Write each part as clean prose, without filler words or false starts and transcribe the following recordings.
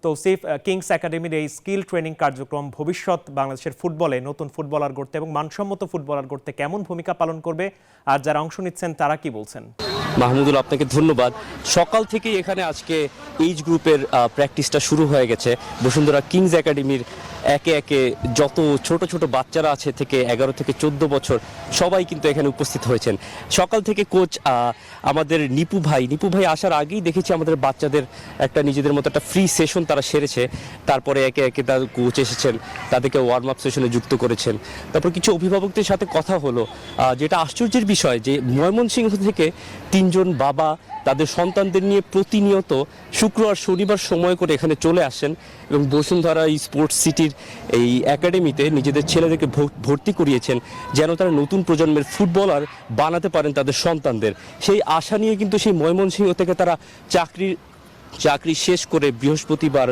Tausif, Kings একাডেমির এই skill training কার্যক্রম ভবিষ্যৎ বাংলাদেশের ফুটবলে নতুন ফুটবলার গড়তে এবং মানসম্মত ফুটবলার গড়তে কেমন ভূমিকা পালন করবে, আর যারা অংশ নিচ্ছেন তারা কি বলছেন? মাহমুদুল, আপনাকে ধন্যবাদ। সকাল থেকেই এখানে আজকে এইজ গ্রুপের প্র্যাকটিসটা শুরু হয়ে গেছে। বসুন্ধরা কিংস একাডেমির একে একে যত ছোট ছোট বাচ্চারা আছে থেকে 11 থেকে 14 বছর সবাই কিন্তু এখানে উপস্থিত হয়েছেন। সকাল থেকে কোচ আমাদের নিপু ভাই আসার আগেই দেখেছি আমাদের বাচ্চাদের একটা নিজেদের মতো একটা ফ্রি সেশন তারা সেরেছে। তারপরে একে একে তার কোচ এসেছেন, তাদেরকে ওয়ার্ম আপ সেশনে যুক্ত করেছেন। তারপর কিছু অভিভাবকদের সাথে কথা হলো। যেটা আশ্চর্যের বিষয় যে ময়মনসিংহ থেকে 3 জন বাবা তাদের সন্তানদের নিয়ে প্রতিনিয়ত শুক্রবার শনিবার সময় করে এখানে চলে আসেন এবং বসুন্ধরা এই স্পোর্টস সিটির এই একাডেমিতে নিজেদের ছেলেদেরকে ভর্তি করিয়েছেন যেন তারা নতুন প্রজন্মের ফুটবলার বানাতে পারেন তাদের সন্তানদের। সেই আশা নিয়ে কিন্তু সেই ময়মনসিংহ থেকে তারা চাকরি শেষ করে বৃহস্পতিবার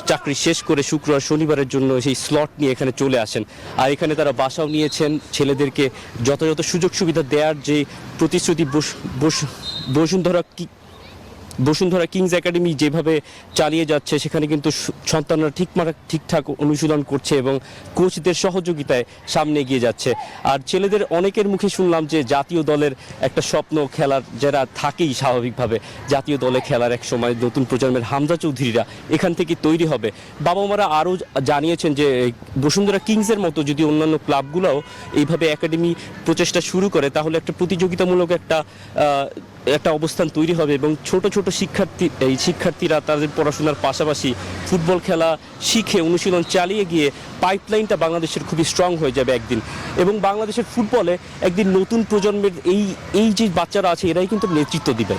চাকরি শেষ করে শুক্রবার শনিবারের জন্য সেই স্লট নিয়ে এখানে চলে আসেন। আর এখানে তারা বাসাও নিয়েছেন। ছেলেদেরকে যথাযথ সুযোগ সুবিধা দেওয়ার যে প্রতিশ্রুতি বসুন্ধরা কিংস একাডেমি যেভাবে চালিয়ে যাচ্ছে, সেখানে কিন্তু সন্তানরা ঠিকঠাক অনুশীলন করছে এবং কোচদের সহযোগিতায় সামনে এগিয়ে যাচ্ছে। আর ছেলেদের অনেকের মুখে শুনলাম যে জাতীয় দলের একটা স্বপ্ন খেলার, যারা থাকেই স্বাভাবিকভাবে জাতীয় দলে খেলার এক সময় নতুন প্রজন্মের হামজা চৌধুরীরা এখান থেকে তৈরি হবে। বাবা মারা আরও জানিয়েছেন যে বসুন্ধরা কিংসের মতো যদি অন্যান্য ক্লাবগুলোও এইভাবে একাডেমি প্রচেষ্টা শুরু করে তাহলে একটা প্রতিযোগিতামূলক একটা অবস্থান তৈরি হবে এবং ছোট ছোট শিক্ষার্থীরা তাদের পড়াশোনার পাশাপাশি ফুটবল খেলা শিখে অনুশীলন চালিয়ে গিয়ে পাইপলাইনটা বাংলাদেশের খুবই স্ট্রং হয়ে যাবে একদিন। এবং বাংলাদেশের ফুটবলে একদিন নতুন প্রজন্মের এই যে বাচ্চারা আছে এরাই কিন্তু নেতৃত্ব দিবে।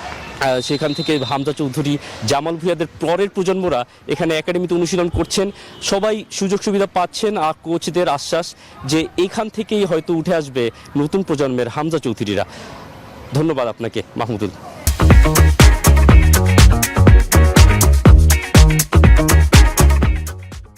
সেখান থেকে হামজা চৌধুরী, জামাল ভুঁইয়াদের পরের প্রজন্মরা এখানে একাডেমিতে অনুশীলন করছেন, সবাই সুযোগ সুবিধা পাচ্ছেন। আর কোচদের আশ্বাস যে এখান থেকেই হয়তো উঠে আসবে নতুন প্রজন্মের হামজা চৌধুরীরা। ধন্যবাদ আপনাকে মাহমুদুল।